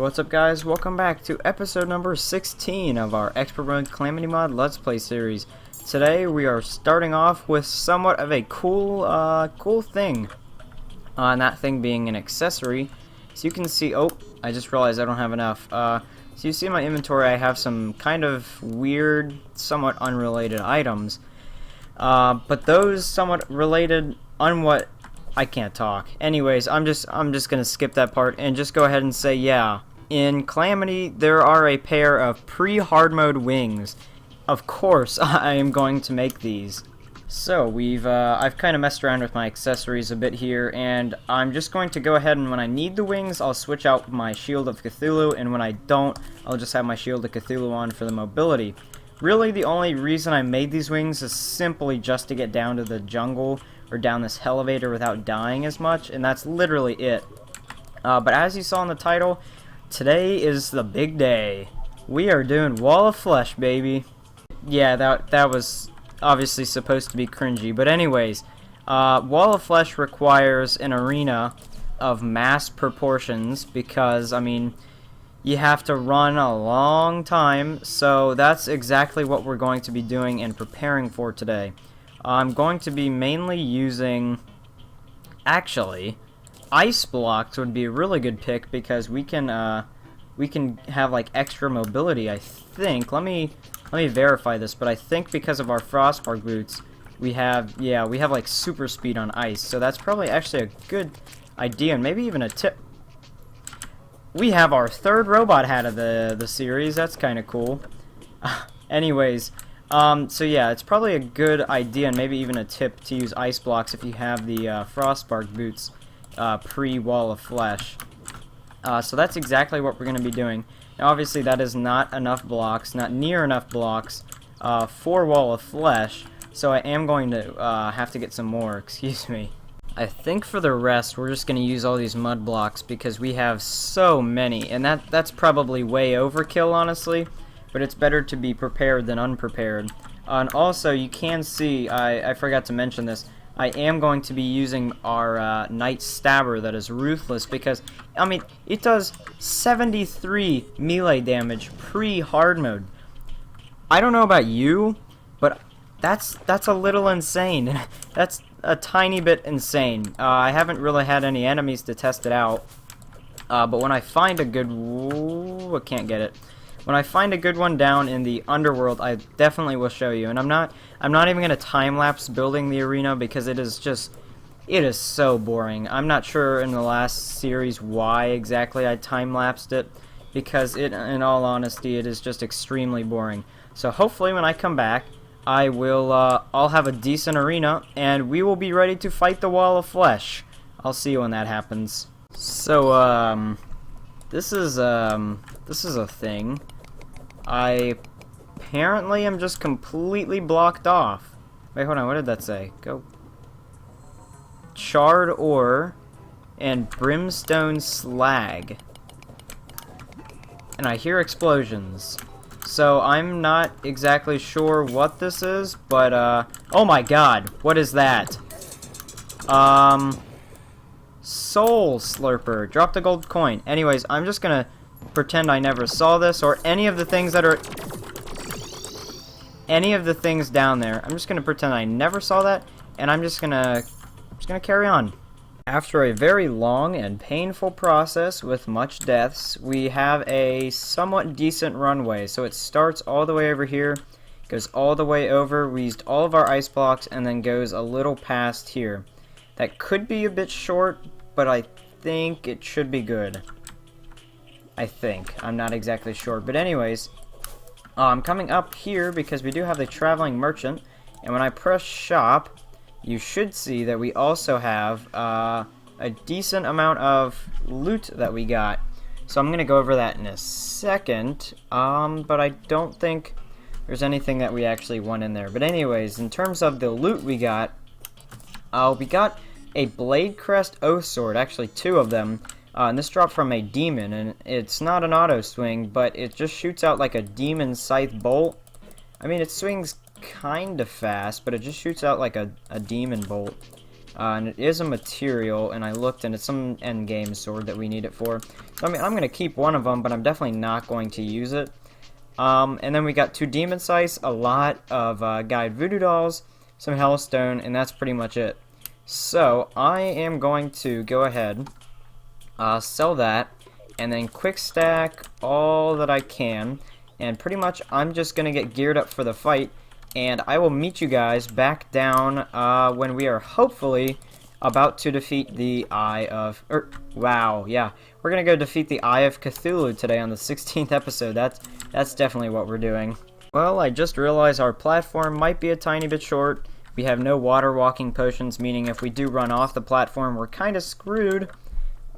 what's up guys? Welcome back to episode number 16 of our Expert Mode Calamity Mod Let's Play series. Today we are starting off with somewhat of a cool thing. And that thing being an accessory. So you can see, oh, I just realized I don't have enough. So you see in my inventory I have some kind of weird, somewhat unrelated items. But those somewhat related on what I can't talk. Anyways, I'm just gonna skip that part and just go ahead and say, yeah, in Calamity there are a pair of pre-Hardmode Wings. Of course, I am going to make these. So I've kind of messed around with my accessories a bit here, and I'm just going to go ahead and when I need the wings, I'll switch out my Shield of Cthulhu, and when I don't, I'll just have my Shield of Cthulhu on for the mobility. Really, the only reason I made these wings is simply just to get down to the jungle or down this elevator without dying as much, and that's literally it. But as you saw in the title, today is the big day. We are doing Wall of Flesh, baby. Yeah, that was obviously supposed to be cringy, but anyways, Wall of Flesh requires an arena of mass proportions because, I mean, you have to run a long time, so that's exactly what we're going to be doing and preparing for today. I'm going to be mainly using, actually, ice blocks would be a really good pick because we can have like extra mobility, I think. Let me verify this, but I think because of our frostbark boots, we have like super speed on ice, so that's probably actually a good idea and maybe even a tip. We have our third robot hat of the series. That's kind of cool. Anyways, so yeah, it's probably a good idea and maybe even a tip to use ice blocks if you have the frostbark boots pre-Wall of Flesh. So that's exactly what we're going to be doing. Now obviously that is not enough blocks, not near enough blocks for Wall of Flesh, so I am going to have to get some more, excuse me. I think for the rest we're just going to use all these mud blocks because we have so many, and that's probably way overkill honestly. But it's better to be prepared than unprepared. And also, you can see, I forgot to mention this, I am going to be using our Knight Stabber that is ruthless because, I mean, it does 73 melee damage pre-hard mode. I don't know about you, but that's a little insane. That's a tiny bit insane. I haven't really had any enemies to test it out. But when I find a good... Ooh, I can't get it. When I find a good one down in the underworld, I definitely will show you. And I'm not even going to time-lapse building the arena because it is so boring. I'm not sure in the last series why exactly I time-lapsed it, because in all honesty, it is just extremely boring. So hopefully when I come back, I'll have a decent arena, and we will be ready to fight the Wall of Flesh. I'll see you when that happens. So, this is a thing. I apparently am just completely blocked off. Wait, hold on, what did that say? Go. Charred ore and brimstone slag. And I hear explosions. So I'm not exactly sure what this is, but oh my god, what is that? Soul Slurper. Dropped a gold coin. Anyways, I'm just gonna pretend I never saw this or any of the things down there. I'm just gonna pretend I never saw that, and I'm just gonna carry on. After a very long and painful process with much deaths, we have a somewhat decent runway. So it starts all the way over here, goes all the way over. We used all of our ice blocks, and then goes a little past here. That could be a bit short, but I think it should be good. I think. I'm not exactly sure. But anyways, I'm coming up here because we do have the traveling merchant. And when I press shop, you should see that we also have a decent amount of loot that we got. So I'm going to go over that in a second. But I don't think there's anything that we actually want in there. But anyways, in terms of the loot we got a Blade Crest Oath Sword, actually two of them, and this dropped from a demon, and it's not an auto swing, but it just shoots out like a demon scythe bolt. I mean, it swings kind of fast, but it just shoots out like a demon bolt. and it is a material, and I looked, and it's some endgame sword that we need it for. So, I mean, I'm going to keep one of them, but I'm definitely not going to use it. And then we got 2 demon scythes, a lot of guide voodoo dolls, some hellstone, and that's pretty much it. So, I am going to go ahead, sell that, and then quick stack all that I can, and pretty much I'm just going to get geared up for the fight, and I will meet you guys back down when we are hopefully about to defeat the Eye of... wow, yeah. We're going to go defeat the Eye of Cthulhu today on the 16th episode. That's definitely what we're doing. Well, I just realized our platform might be a tiny bit short. We have no water walking potions, meaning if we do run off the platform, we're kind of screwed.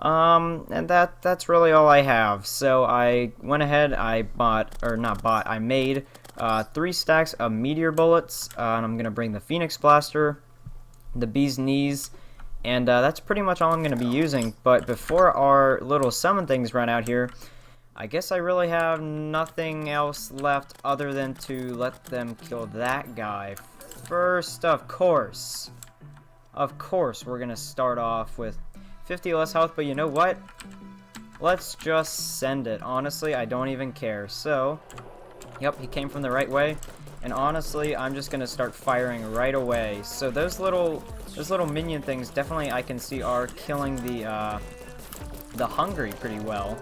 And that's really all I have. So I went ahead, I made 3 stacks of meteor bullets, and I'm going to bring the Phoenix Blaster, the Bee's Knees, and that's pretty much all I'm going to be using. But before our little summon things run out here, I guess I really have nothing else left other than to let them kill that guy. First, of course, we're going to start off with 50 less health, but you know what? Let's just send it. Honestly, I don't even care. So, yep, he came from the right way. And honestly, I'm just gonna start firing right away. So those little minion things definitely I can see are killing the hungry pretty well.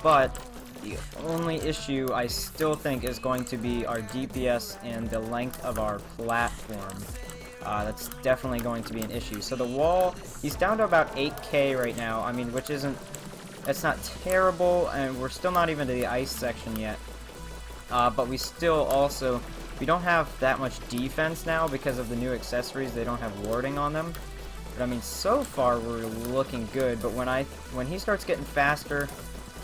But the only issue I still think is going to be our DPS and the length of our platform. That's definitely going to be an issue. So the wall, he's down to about 8k right now. I mean, that's not terrible, and we're still not even to the ice section yet. But we don't have that much defense now because of the new accessories. They don't have warding on them. But I mean, so far we're looking good. But when he starts getting faster,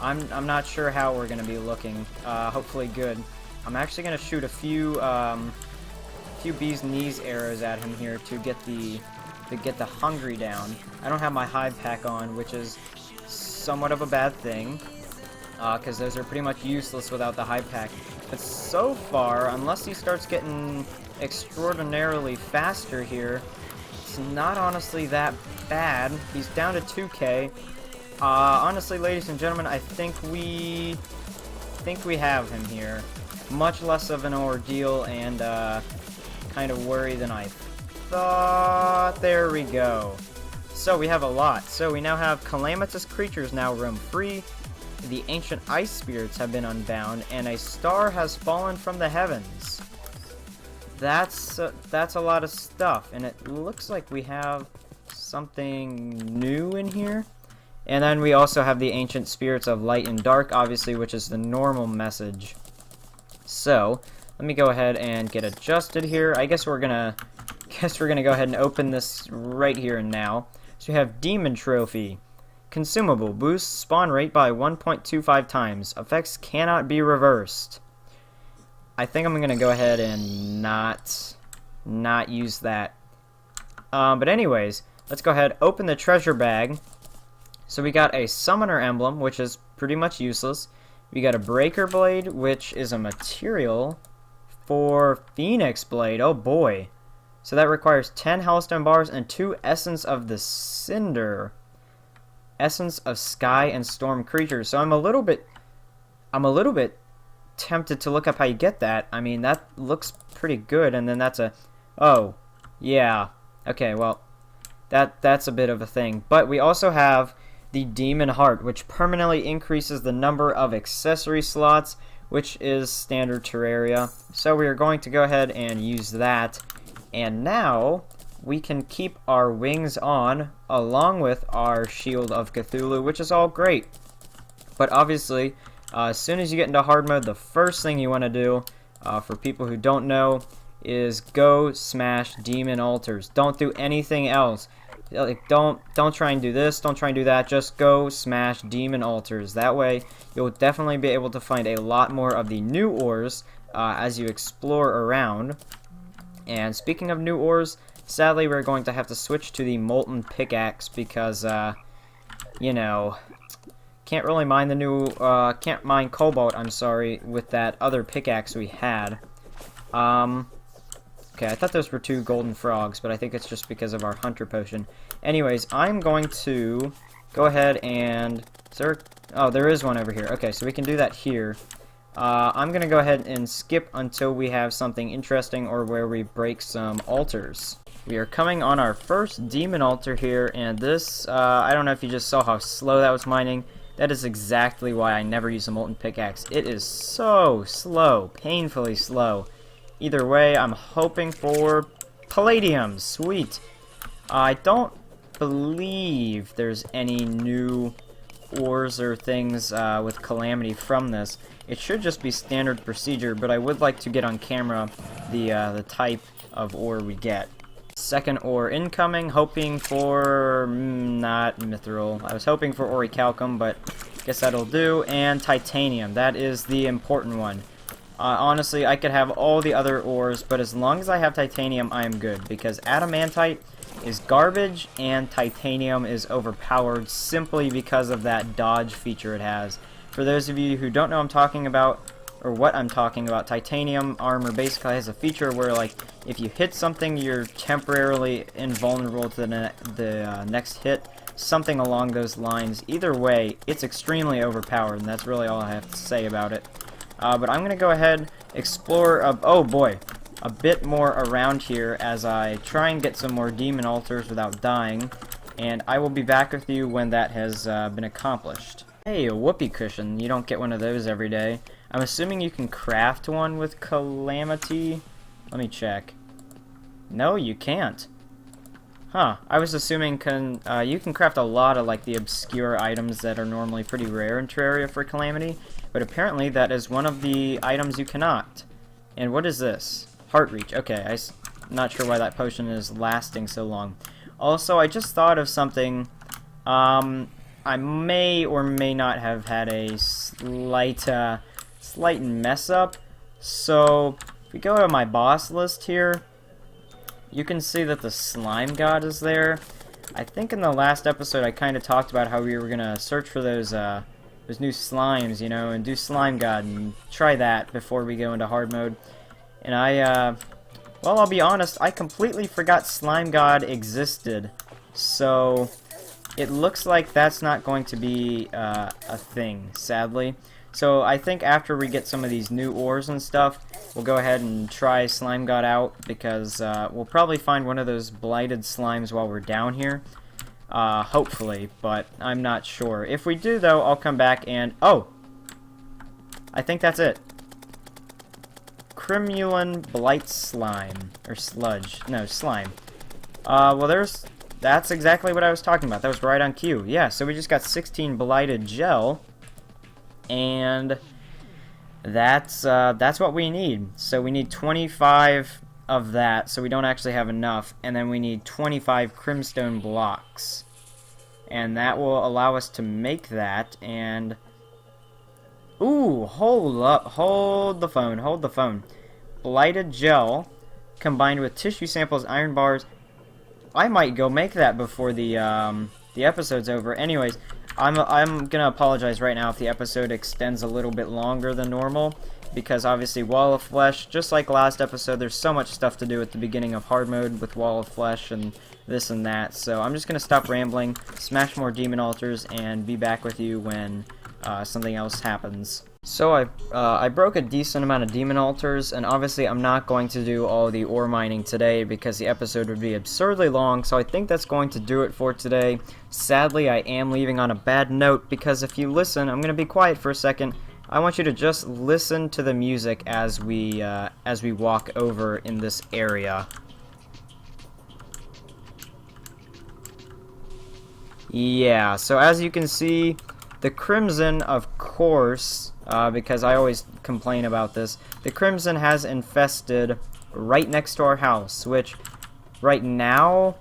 I'm not sure how we're gonna be looking. Hopefully good. I'm actually gonna shoot a few Bee's Knees arrows at him here to get the hungry down. I don't have my hive pack on, which is somewhat of a bad thing, because those are pretty much useless without the hive pack. But so far, unless he starts getting extraordinarily faster here, it's not honestly that bad. He's down to 2k. Honestly, ladies and gentlemen, I think we have him here. Much less of an ordeal and kind of worry than I thought. There we go. So we have a lot. So we now have calamitous creatures now roam free. The ancient ice spirits have been unbound, and a star has fallen from the heavens. That's a lot of stuff, and it looks like we have something new in here. And then we also have the ancient spirits of light and dark, obviously, which is the normal message. So let me go ahead and get adjusted here. I guess we're gonna go ahead and open this right here and now. So we have Demon Trophy. Consumable. Boosts spawn rate by 1.25 times. Effects cannot be reversed. I think I'm gonna go ahead and not use that. But anyways, let's go ahead, open the treasure bag. So we got a Summoner Emblem, which is pretty much useless. We got a Breaker Blade, which is a material for Phoenix Blade. Oh boy. So that requires 10 Hellstone bars and 2 Essence of the Cinder. Essence of Sky and Storm creatures. So I'm a little bit tempted to look up how you get that. I mean, that looks pretty good, and then that's a... oh, yeah. Okay, well, that's a bit of a thing. But we also have the Demon Heart, which permanently increases the number of accessory slots, which is standard Terraria. So we are going to go ahead and use that. And now we can keep our wings on along with our Shield of Cthulhu, which is all great. But obviously, as soon as you get into hard mode, the first thing you want to do, for people who don't know, is go smash demon altars. Don't do anything else. Like, don't try and do this, don't try and do that, just go smash demon altars. That way, you'll definitely be able to find a lot more of the new ores as you explore around. And speaking of new ores, sadly we're going to have to switch to the Molten Pickaxe because, you know, can't really mine the new, can't mine cobalt, I'm sorry, with that other pickaxe we had. Okay, Okay, I thought those were 2 golden frogs, but I think it's just because of our hunter potion. Anyways, I'm going to go ahead and... Oh, there is one over here. Okay, so we can do that here. I'm going to go ahead and skip until we have something interesting or where we break some altars. We are coming on our first demon altar here, and this, I don't know if you just saw how slow that was mining. That is exactly why I never use a Molten Pickaxe. It is so slow, painfully slow. Either way, I'm hoping for palladium. Sweet. I don't believe there's any new ores or things with Calamity from this. It should just be standard procedure, but I would like to get on camera the type of ore we get. Second ore incoming, hoping for not mithril. I was hoping for orichalcum, but guess that'll do. And titanium, that is the important one. Honestly, I could have all the other ores, but as long as I have titanium, I am good, because adamantite is garbage and titanium is overpowered simply because of that dodge feature it has. For those of you who don't know what I'm talking about, or what I'm talking about, titanium armor basically has a feature where, like, if you hit something, you're temporarily invulnerable to the next hit, something along those lines. Either way, it's extremely overpowered, and that's really all I have to say about it. But I'm going to go ahead, explore, oh boy, a bit more around here as I try and get some more demon altars without dying, and I will be back with you when that has been accomplished. Hey, a whoopee cushion. You don't get one of those every day. I'm assuming you can craft one with Calamity. Let me check. No, you can't. Huh. I was assuming you can craft a lot of like the obscure items that are normally pretty rare in Terraria for Calamity, but apparently that is one of the items you cannot. And what is this? Heart Reach. Okay, I'm not sure why that potion is lasting so long. Also, I just thought of something. I may or may not have had a slight mess up. So, if we go to my boss list here, you can see that the slime god is there. I think in the last episode I kind of talked about how we were gonna search for those new slimes, you know, and do slime god and try that before we go into hard mode. And well, I'll be honest, I completely forgot slime god existed. So it looks like that's not going to be a thing, sadly. So I think after we get some of these new ores and stuff, we'll go ahead and try Slime God out, because we'll probably find one of those blighted slimes while we're down here. Hopefully, but I'm not sure. If we do, though, I'll come back and... Oh! I think that's it. Cremulin Blight Slime. Or Sludge. No, Slime. Well, that's exactly what I was talking about. That was right on cue. Yeah, so we just got 16 Blighted Gel. And that's what we need. So we need 25 of that, so we don't actually have enough. And then we need 25 Crimstone blocks. And that will allow us to make that. And... Ooh, hold up. Hold the phone. Blighted Gel combined with tissue samples, iron bars. I might go make that before the episode's over. Anyways, I'm gonna apologize right now if the episode extends a little bit longer than normal, because obviously Wall of Flesh, just like last episode, there's so much stuff to do at the beginning of hard mode with Wall of Flesh and this and that. So I'm just gonna stop rambling, smash more demon altars, and be back with you when something else happens. So I broke a decent amount of demon altars, and obviously I'm not going to do all the ore mining today because the episode would be absurdly long, so I think that's going to do it for today. Sadly, I am leaving on a bad note, because if you listen, I'm going to be quiet for a second. I want you to just listen to the music as we walk over in this area. Yeah, so as you can see, the Crimson, of course, because I always complain about this, the Crimson has infested right next to our house, which right now,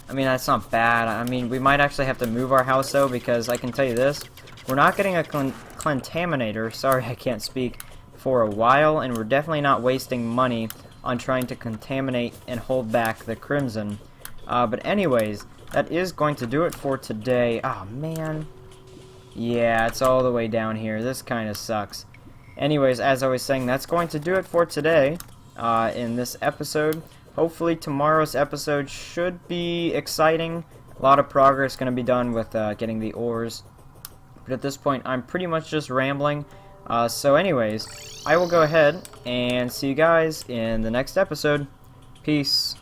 I mean, that's not bad. I mean, we might actually have to move our house, though, because I can tell you this, we're not getting a contaminator, sorry I can't speak, for a while, and we're definitely not wasting money on trying to contaminate and hold back the Crimson. But anyways, that is going to do it for today. Oh, man. Yeah, it's all the way down here. This kind of sucks. Anyways, as I was saying, that's going to do it for today. in this episode. Hopefully tomorrow's episode should be exciting. A lot of progress going to be done with getting the ores. But at this point, I'm pretty much just rambling. So anyways, I will go ahead and see you guys in the next episode. Peace.